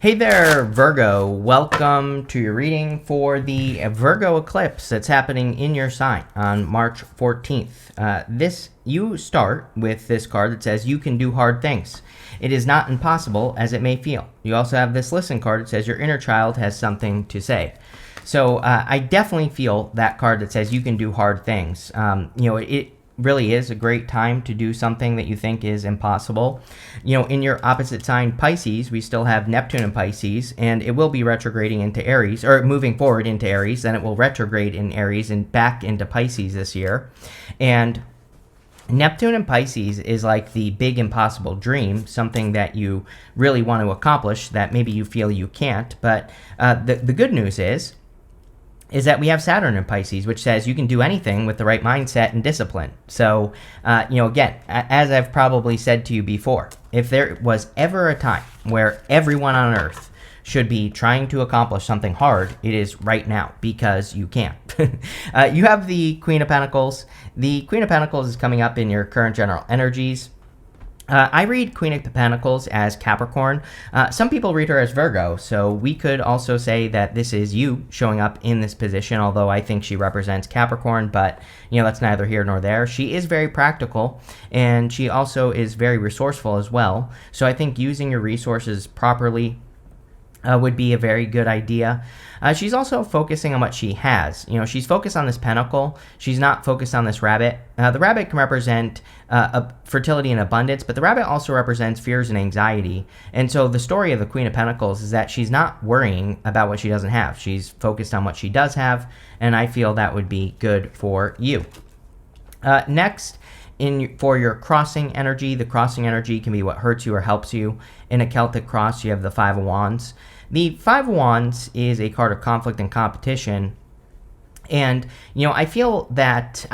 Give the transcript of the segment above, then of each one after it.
Hey there, Virgo. Welcome to your reading for the Virgo eclipse that's happening in your sign on March 14th. You start with this card that says you can do hard things. It is not impossible as it may feel. You also have this listen card that says your inner child has something to say. So I definitely feel that card that says you can do hard things. It really is a great time to do something that you think is impossible. In your opposite sign, Pisces, we still have Neptune in Pisces, and it will be retrograding into Aries, or moving forward into Aries, then it will retrograde in Aries and back into Pisces this year. And Neptune in Pisces is like the big impossible dream, something that you really want to accomplish that maybe you feel you can't. But the good news is that we have Saturn in Pisces, which says you can do anything with the right mindset and discipline. So, again, as I've probably said to you before, if there was ever a time where everyone on Earth should be trying to accomplish something hard, it is right now, because you can't. You have the Queen of Pentacles. The Queen of Pentacles is coming up in your current general energies. I read Queen of Pentacles as Capricorn. Some people read her as Virgo, so we could also say that this is you showing up in this position, although I think she represents Capricorn, but, that's neither here nor there. She is very practical, and she also is very resourceful as well, so I think using your resources properly would be a very good idea. She's also focusing on what she has. She's focused on this pentacle. She's not focused on this rabbit. The rabbit can represent fertility and abundance, but the rabbit also represents fears and anxiety. And so the story of the Queen of Pentacles is that she's not worrying about what she doesn't have. She's focused on what she does have, and I feel that would be good for you. Next, for your crossing energy, the crossing energy can be what hurts you or helps you. In a Celtic cross, you have the Five of Wands. The Five of Wands is a card of conflict and competition, and I feel that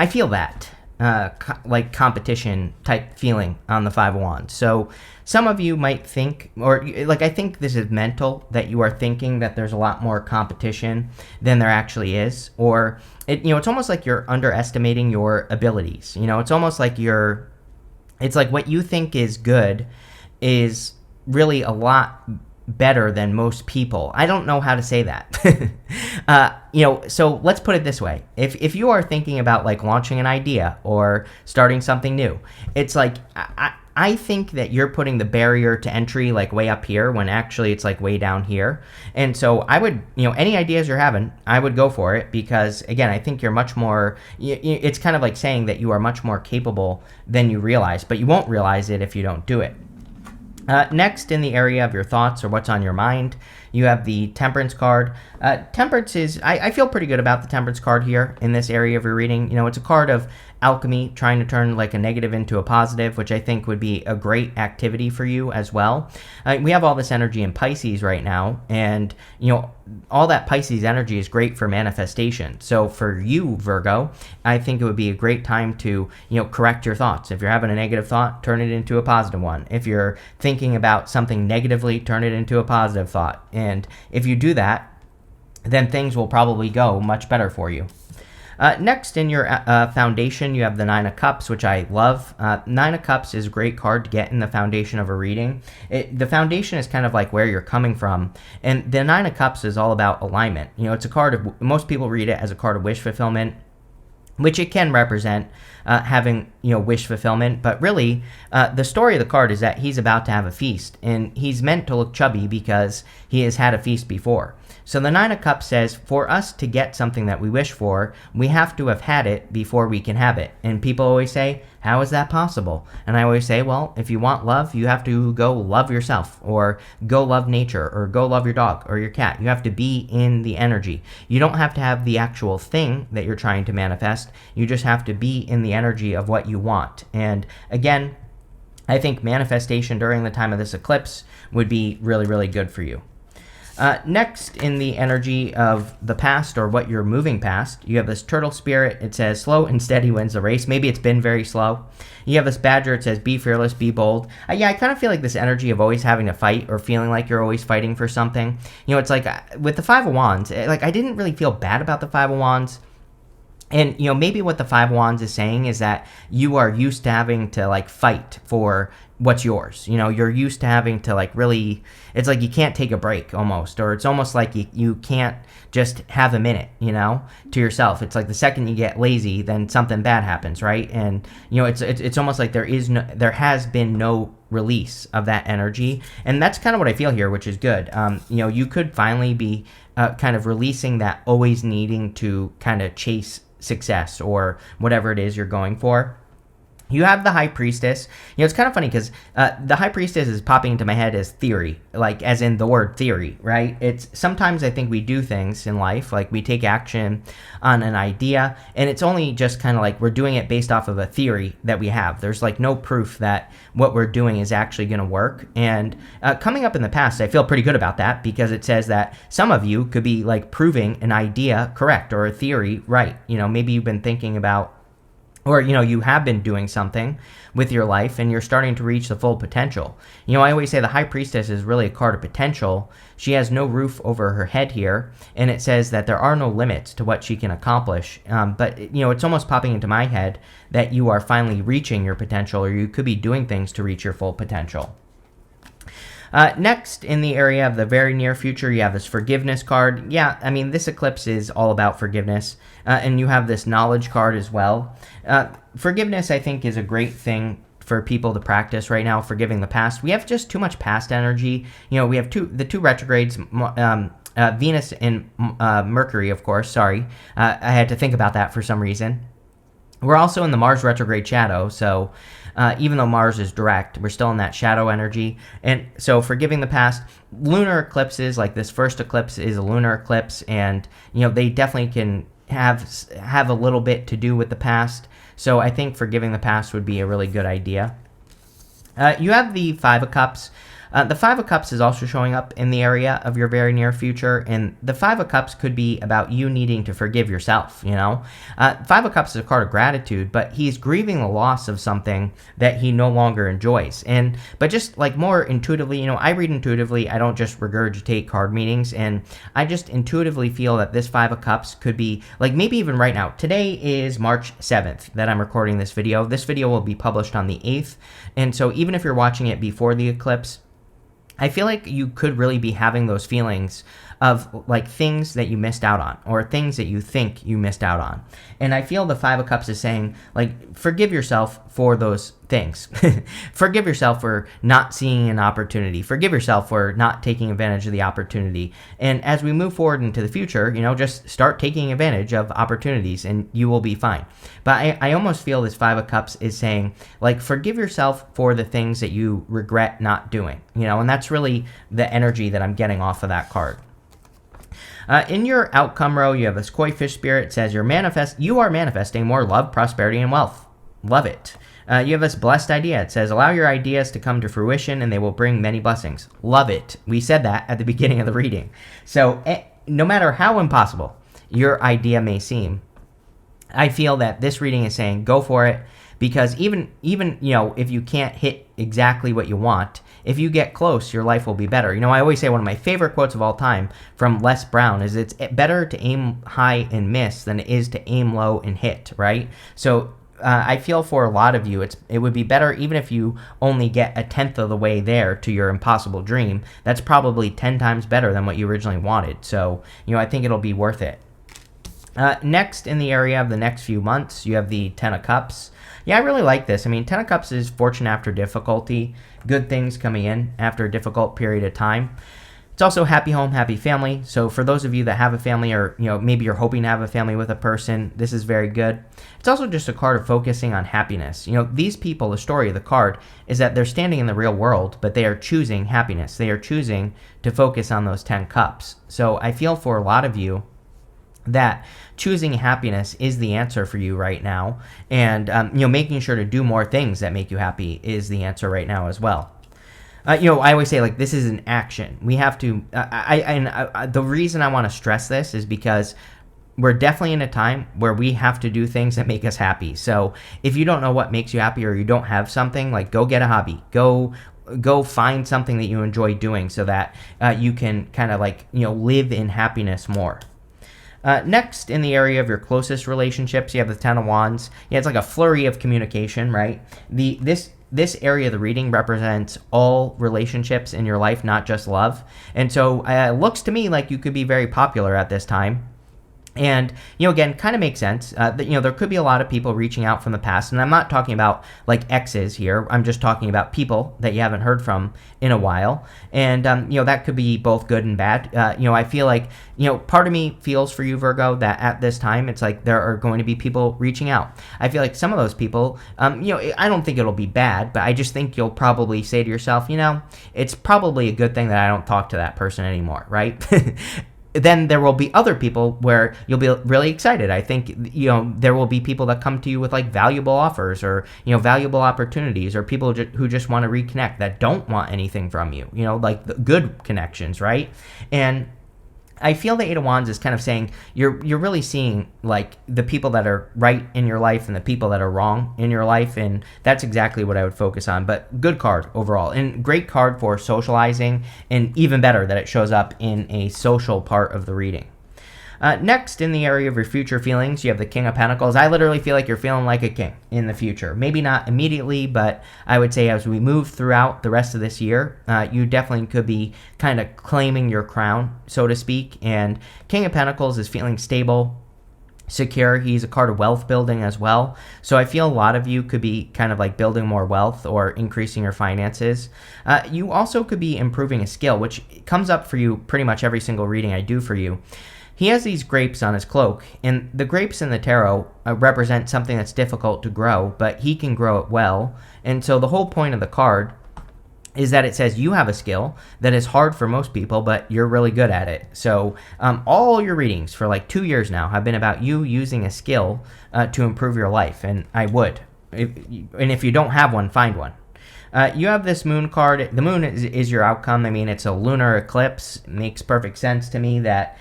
like competition type feeling on the Five of Wands. So some of you might think, or I think this is mental, that you are thinking that there's a lot more competition than there actually is, or it's almost like you're underestimating your abilities. It's almost like it's like what you think is good is really a lot better than most people. I don't know how to say that. So let's put it this way. If you are thinking about launching an idea or starting something new, it's like, I think that you're putting the barrier to entry way up here when actually it's way down here. And so I would, any ideas you're having, I would go for it, because again, I think you're much more, it's kind of like saying that you are much more capable than you realize, but you won't realize it if you don't do it. Next, in the area of your thoughts or what's on your mind, you have the Temperance card. Temperance is, I feel pretty good about the Temperance card here in this area of your reading. It's a card of alchemy, trying to turn a negative into a positive, which I think would be a great activity for you as well. We have all this energy in Pisces right now, and all that Pisces energy is great for manifestation. So for you, Virgo, I think it would be a great time to correct your thoughts. If you're having a negative thought, turn it into a positive one. If you're thinking about something negatively, turn it into a positive thought. And if you do that, then things will probably go much better for you. Next, in your foundation, you have the Nine of Cups, which I love. Nine of Cups is a great card to get in the foundation of a reading. The foundation is kind of like where you're coming from, and the Nine of Cups is all about alignment. It's a card of, most people read it as a card of wish fulfillment, which it can represent having wish fulfillment, but really the story of the card is that he's about to have a feast, and he's meant to look chubby because he has had a feast before. So the Nine of Cups says, for us to get something that we wish for, we have to have had it before we can have it. And people always say, how is that possible? And I always say, well, if you want love, you have to go love yourself, or go love nature, or go love your dog or your cat. You have to be in the energy. You don't have to have the actual thing that you're trying to manifest. You just have to be in the energy of what you want. And again, I think manifestation during the time of this eclipse would be really, really good for you. Next, in the energy of the past, or what you're moving past, you have this turtle spirit. It says, slow and steady wins the race. Maybe it's been very slow. You have this badger. It says, be fearless, be bold. I kind of feel like this energy of always having to fight, or feeling like you're always fighting for something. It's like with the Five of Wands, I didn't really feel bad about the Five of Wands. And, maybe what the Five of Wands is saying is that you are used to having to, fight for what's yours. You know, you're used to having to like really, it's like you can't take a break almost, or it's almost like you can't just have a minute, you know, to yourself. It's like the second you get lazy, then something bad happens, right? And you know, it's almost like there has been no release of that energy, and that's kind of what I feel here, which is good. You know, you could finally be kind of releasing that always needing to kind of chase success or whatever it is you're going for. You have the High Priestess. You know, it's kind of funny because the High Priestess is popping into my head as theory, like as in the word theory, right? It's sometimes I think we do things in life, like we take action on an idea, and it's only just kind of like we're doing it based off of a theory that we have. There's like no proof that what we're doing is actually going to work. And coming up in the past, I feel pretty good about that because it says that some of you could be like proving an idea correct or a theory right. You know, maybe you've been thinking about, or, you know, you have been doing something with your life and you're starting to reach the full potential. You know, I always say the High Priestess is really a card of potential. She has no roof over her head here, and it says that there are no limits to what she can accomplish. But, you know, it's almost popping into my head that you are finally reaching your potential, or you could be doing things to reach your full potential. Next, in the area of the very near future, you have this forgiveness card. Yeah, I mean, this eclipse is all about forgiveness. And you have this knowledge card as well. Forgiveness, I think, is a great thing for people to practice right now, forgiving the past. We have just too much past energy. You know, we have the two retrogrades, Venus and Mercury, of course. Sorry. I had to think about that for some reason. We're also in the Mars retrograde shadow, so even though Mars is direct, we're still in that shadow energy. And so forgiving the past, lunar eclipses, like this first eclipse is a lunar eclipse, and you know they definitely can have a little bit to do with the past. So I think forgiving the past would be a really good idea. You have the Five of Cups. The Five of Cups is also showing up in the area of your very near future, and the Five of Cups could be about you needing to forgive yourself, you know? Five of Cups is a card of gratitude, but he's grieving the loss of something that he no longer enjoys. But just like more intuitively, you know, I read intuitively, I don't just regurgitate card meanings, and I just intuitively feel that this Five of Cups could be, like maybe even right now. Today is March 7th that I'm recording this video. This video will be published on the 8th, and so even if you're watching it before the eclipse, I feel like you could really be having those feelings of like things that you missed out on or things that you think you missed out on. And I feel the Five of Cups is saying, like, forgive yourself for those things. Forgive yourself for not seeing an opportunity. Forgive yourself for not taking advantage of the opportunity. And as we move forward into the future, you know, just start taking advantage of opportunities and you will be fine. But I almost feel this Five of Cups is saying, like, forgive yourself for the things that you regret not doing, you know, and that's really the energy that I'm getting off of that card. In your outcome row, you have this koi fish spirit. It says you are manifesting more love, prosperity, and wealth. Love it. You have this blessed idea. It says, allow your ideas to come to fruition and they will bring many blessings. Love it. We said that at the beginning of the reading. So no matter how impossible your idea may seem, I feel that this reading is saying go for it, because even you know, if you can't hit exactly what you want, if you get close, your life will be better. You know, I always say one of my favorite quotes of all time from Les Brown is it's better to aim high and miss than it is to aim low and hit, right? So I feel for a lot of you, it would be better even if you only get a tenth of the way there to your impossible dream. That's probably 10 times better than what you originally wanted. So, you know, I think it'll be worth it. Next, in the area of the next few months, you have the Ten of Cups. Yeah, I really like this. I mean, Ten of Cups is fortune after difficulty, good things coming in after a difficult period of time. It's also happy home, happy family. So for those of you that have a family, or you know, maybe you're hoping to have a family with a person, this is very good. It's also just a card of focusing on happiness. You know, these people, the story of the card is that they're standing in the real world, but they are choosing happiness. They are choosing to focus on those 10 cups. So I feel for a lot of you that choosing happiness is the answer for you right now, and you know, making sure to do more things that make you happy is the answer right now as well. You know, I always say, like, this is an action. We have to. The reason I want to stress this is because we're definitely in a time where we have to do things that make us happy. So if you don't know what makes you happy, or you don't have something, like, go get a hobby. Go find something that you enjoy doing, so that you can kind of, like, you know, live in happiness more. Next, in the area of your closest relationships, you have the Ten of Wands. Yeah, it's like a flurry of communication, right? This this area of the reading represents all relationships in your life, not just love. And so it looks to me like you could be very popular at this time. And, again, kind of makes sense. There could be a lot of people reaching out from the past. And I'm not talking about like exes here. I'm just talking about people that you haven't heard from in a while. And, that could be both good and bad. I feel like, part of me feels for you, Virgo, that at this time, it's like there are going to be people reaching out. I feel like some of those people, I don't think it'll be bad, but I just think you'll probably say to yourself, it's probably a good thing that I don't talk to that person anymore, right? Then there will be other people where you'll be really excited. I think, there will be people that come to you with like valuable offers or, valuable opportunities, or people who just want to reconnect that don't want anything from you, like the good connections, right? And I feel the Eight of Wands is kind of saying you're really seeing like the people that are right in your life and the people that are wrong in your life, and that's exactly what I would focus on. But good card overall, and great card for socializing, and even better that it shows up in a social part of the reading. Next, in the area of your future feelings, you have the King of Pentacles. I literally feel like you're feeling like a king in the future. Maybe not immediately, but I would say as we move throughout the rest of this year, you definitely could be kind of claiming your crown, so to speak. And King of Pentacles is feeling stable, secure. He's a card of wealth building as well. So I feel a lot of you could be kind of like building more wealth or increasing your finances. You also could be improving a skill, which comes up for you pretty much every single reading I do for you. He has these grapes on his cloak, and the grapes in the tarot represent something that's difficult to grow, but he can grow it well. And so the whole point of the card is that it says you have a skill that is hard for most people, but you're really good at it. So all your readings for like 2 years now have been about you using a skill to improve your life, and I would. If you don't have one, find one. You have this moon card. The moon is your outcome. I mean, it's a lunar eclipse. It makes perfect sense to me that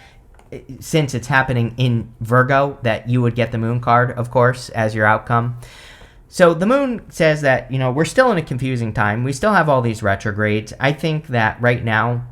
since it's happening in Virgo, that you would get the moon card, of course, as your outcome. So the moon says that, we're still in a confusing time. We still have all these retrogrades. I think that right now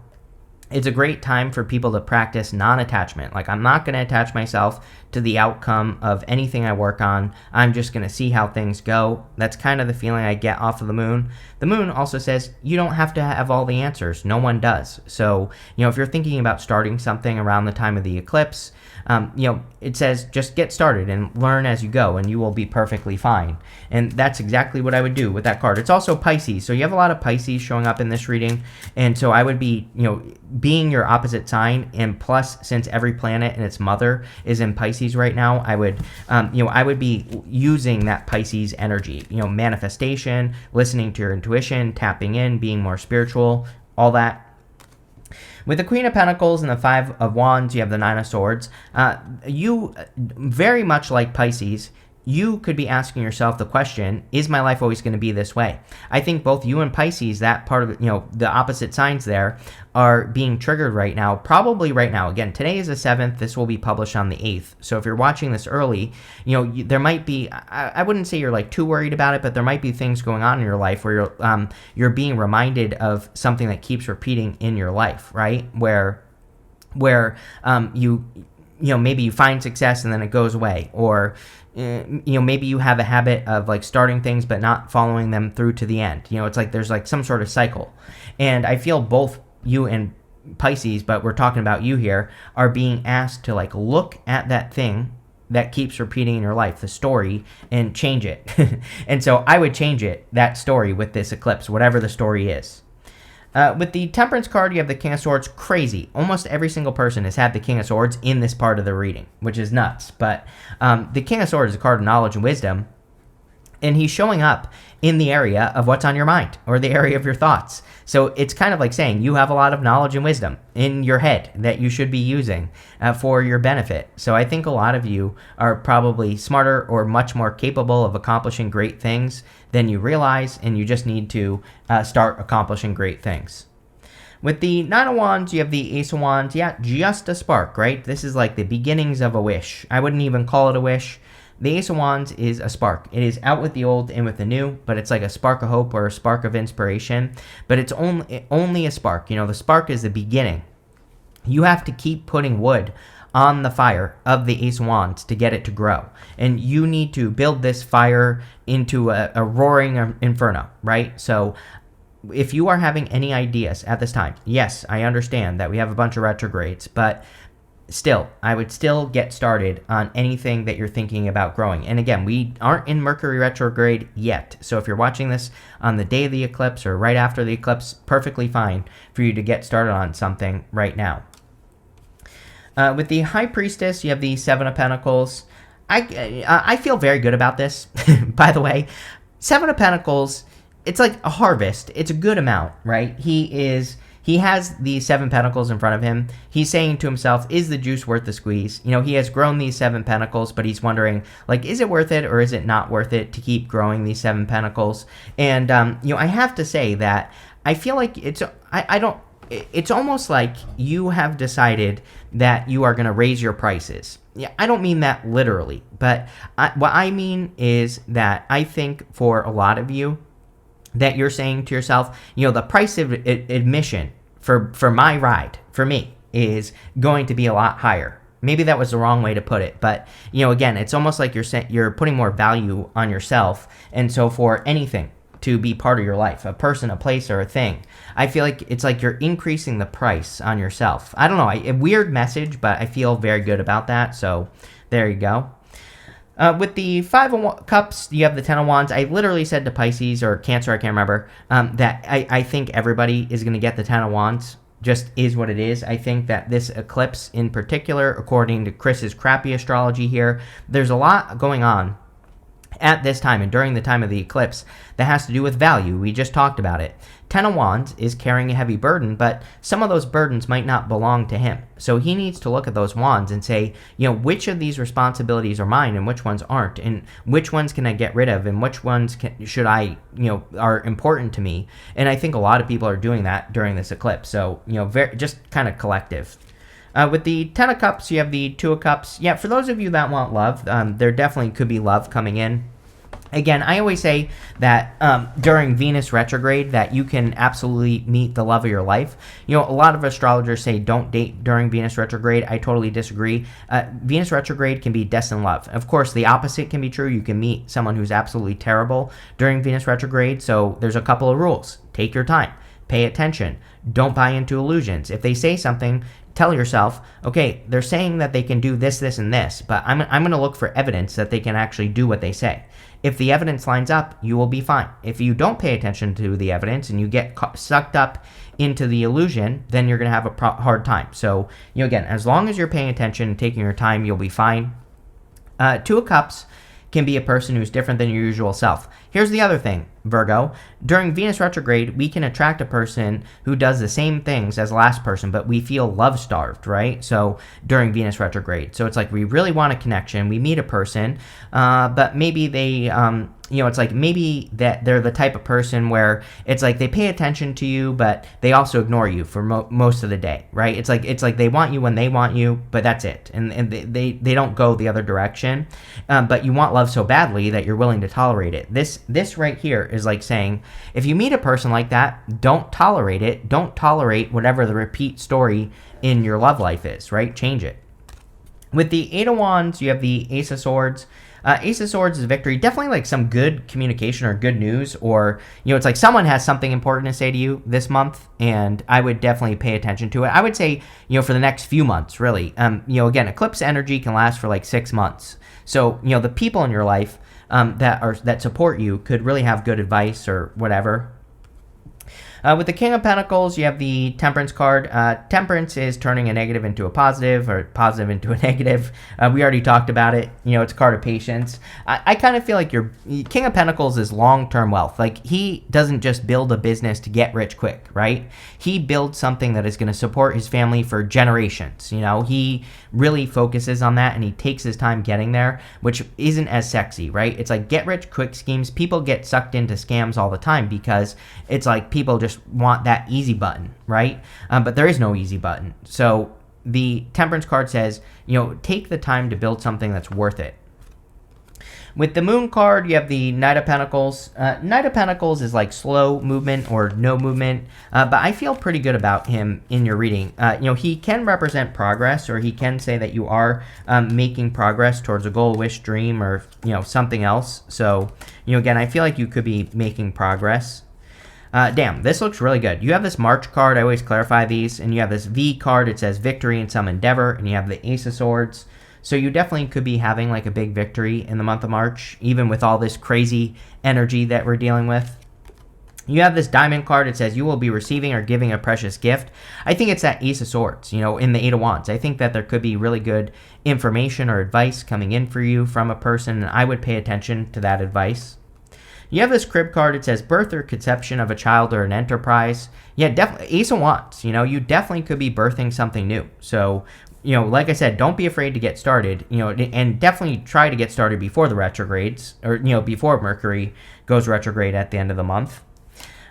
it's a great time for people to practice non-attachment. Like, I'm not going to attach myself to the outcome of anything I work on. I'm just going to see how things go. That's kind of the feeling I get off of the moon. The moon also says you don't have to have all the answers. No one does. So, if you're thinking about starting something around the time of the eclipse, it says just get started and learn as you go, and you will be perfectly fine. And that's exactly what I would do with that card. It's also Pisces, so you have a lot of Pisces showing up in this reading, and so I would be, being your opposite sign, and plus, since every planet and its mother is in Pisces right now, I would be using that Pisces energy, manifestation, listening to your intuition, tapping in, being more spiritual, all that. With the Queen of Pentacles and the Five of Wands, you have the Nine of Swords. You, very much like Pisces, you could be asking yourself the question, is my life always going to be this way? I think both you and Pisces, that part of, the opposite signs there, are being triggered right now, probably right now. Again, today is the 7th. This will be published on the 8th. So if you're watching this early, there might be, I wouldn't say you're like too worried about it, but there might be things going on in your life where you're being reminded of something that keeps repeating in your life, right? Where maybe you find success and then it goes away, or maybe you have a habit of like starting things but not following them through to the end. It's like there's like some sort of cycle. And I feel both you and Pisces, but we're talking about you here, are being asked to like look at that thing that keeps repeating in your life, the story, and change it. And so I would change that story with this eclipse, whatever the story is. With the Temperance card, you have the King of Swords. Crazy. Almost every single person has had the King of Swords in this part of the reading, which is nuts. But the King of Swords is a card of knowledge and wisdom, and he's showing up in the area of what's on your mind, or the area of your thoughts. So it's kind of like saying you have a lot of knowledge and wisdom in your head that you should be using for your benefit. So I think a lot of you are probably smarter or much more capable of accomplishing great things than you realize, and you just need to start accomplishing great things. With the Nine of Wands, you have the Ace of Wands. Yeah, just a spark, right? This is like the beginnings of a wish. I wouldn't even call it a wish. The Ace of Wands is a spark. It is out with the old, in with the new, but it's like a spark of hope or a spark of inspiration. But it's only a spark. The spark is the beginning. You have to keep putting wood on the fire of the Ace of Wands to get it to grow. And you need to build this fire into a roaring inferno, right? So if you are having any ideas at this time, yes, I understand that we have a bunch of retrogrades, but still, I would still get started on anything that you're thinking about growing. And again, we aren't in Mercury retrograde yet. So if you're watching this on the day of the eclipse or right after the eclipse, perfectly fine for you to get started on something right now. With the High Priestess, you have the Seven of Pentacles. I feel very good about this, by the way. Seven of Pentacles, it's like a harvest. It's a good amount, right? He has the Seven Pentacles in front of him. He's saying to himself, is the juice worth the squeeze? You know, he has grown these Seven Pentacles, but he's wondering, like, is it worth it or is it not worth it to keep growing these Seven Pentacles? And, you know, I have to say that I feel like it's almost like you have decided that you are going to raise your prices. Yeah, I don't mean that literally, but what I mean is that I think for a lot of you, that you're saying to yourself, you know, the price of admission for my ride, for me, is going to be a lot higher. Maybe that was the wrong way to put it, but, you know, again, it's almost like you're putting more value on yourself, and so for anything to be part of your life, a person, a place, or a thing, I feel like it's like you're increasing the price on yourself. I don't know, a weird message, but I feel very good about that, so there you go. With the Five of Cups, you have the Ten of Wands. I literally said to Pisces or Cancer, I can't remember, that I think everybody is going to get the Ten of Wands. Just is what it is. I think that this eclipse in particular, according to Chris's crappy astrology here, there's a lot going on at this time and during the time of the eclipse that has to do with value. We just talked about it. Ten of Wands is carrying a heavy burden, but some of those burdens might not belong to him. So he needs to look at those wands and say, you know, which of these responsibilities are mine and which ones aren't, and which ones can I get rid of and which ones should I, you know, are important to me. And I think a lot of people are doing that during this eclipse. So, you know, just kind of collective. With the Ten of Cups, you have the Two of Cups. Yeah, for those of you that want love, there definitely could be love coming in. Again, I always say that during Venus retrograde that you can absolutely meet the love of your life. You know, a lot of astrologers say don't date during Venus retrograde. I totally disagree. Venus retrograde can be destined love. Of course, the opposite can be true. You can meet someone who's absolutely terrible during Venus retrograde. So there's a couple of rules. Take your time. Pay attention. Don't buy into illusions. If they say something, tell yourself, okay, they're saying that they can do this, this, and this, but I'm going to look for evidence that they can actually do what they say. If the evidence lines up, you will be fine. If you don't pay attention to the evidence and you get sucked up into the illusion, then you're going to have a hard time. So, you know, again, as long as you're paying attention and taking your time, you'll be fine. Two of Cups can be a person who's different than your usual self. Here's the other thing, Virgo. During Venus retrograde, we can attract a person who does the same things as the last person, but we feel love-starved, right? So during Venus retrograde. So it's like we really want a connection. We meet a person, but maybe they, you know, it's like maybe that they're the type of person where it's like they pay attention to you, but they also ignore you for most of the day, right? It's like they want you when they want you, but that's it. And they don't go the other direction. But you want love so badly that you're willing to tolerate it. This right here is like saying, if you meet a person like that, don't tolerate it. Don't tolerate whatever the repeat story in your love life is, right? Change it. With the Eight of Wands, you have the Ace of Swords. Ace of Swords is victory. Definitely like some good communication or good news, or, you know, it's like someone has something important to say to you this month, and I would definitely pay attention to it. I would say, you know, for the next few months, really. You know, again, eclipse energy can last for like 6 months. So, you know, the people in your life that support you could really have good advice or whatever. With the King of Pentacles, you have the Temperance card. Temperance is turning a negative into a positive, or positive into a negative. We already talked about it. You know, it's a card of patience. I kind of feel like your King of Pentacles is long-term wealth. Like, he doesn't just build a business to get rich quick, right? He builds something that is going to support his family for generations. You know, he really focuses on that, and he takes his time getting there, which isn't as sexy, right? It's like get-rich-quick schemes. People get sucked into scams all the time because it's like people just want that easy button, right? But there is no easy button. So the Temperance card says, you know, take the time to build something that's worth it. With the Moon card, you have the Knight of Pentacles. Knight of Pentacles is like slow movement or no movement, but I feel pretty good about him in your reading. He can represent progress, or he can say that you are making progress towards a goal, wish, dream, or something else. So, again, I feel like you could be making progress. Damn, this looks really good. You have this March card. I always clarify these. And you have this V card. It says victory in some endeavor. And you have the Ace of Swords. So you definitely could be having like a big victory in the month of March, even with all this crazy energy that we're dealing with. You have this Diamond card. It says you will be receiving or giving a precious gift. I think it's that Ace of Swords, in the Eight of Wands. I think that there could be really good information or advice coming in for you from a person, and I would pay attention to that advice. You have this Crib card. It says birth or conception of a child or an enterprise. Yeah, definitely Ace of Wands. You definitely could be birthing something new. So, like I said, don't be afraid to get started, and definitely try to get started before the retrogrades, or, before Mercury goes retrograde at the end of the month.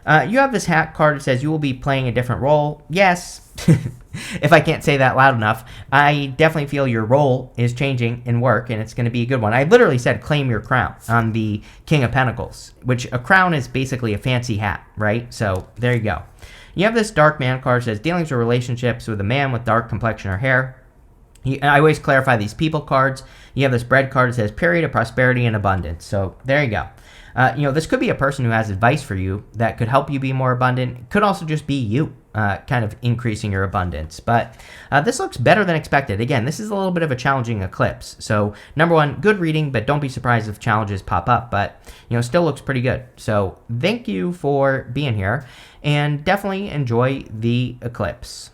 You have this Hat card that says you will be playing a different role. Yes, if I can't say that loud enough, I definitely feel your role is changing in work, and it's going to be a good one. I literally said claim your crown on the King of Pentacles, which a crown is basically a fancy hat, right? So there you go. You have this Dark Man card that says dealings or relationships with a man with dark complexion or hair. I always clarify these people cards. You have this Bread card that says period of prosperity and abundance. So there you go. This could be a person who has advice for you that could help you be more abundant. It could also just be you kind of increasing your abundance. But this looks better than expected. Again, this is a little bit of a challenging eclipse. So number one, good reading, but don't be surprised if challenges pop up. But, still looks pretty good. So thank you for being here, and definitely enjoy the eclipse.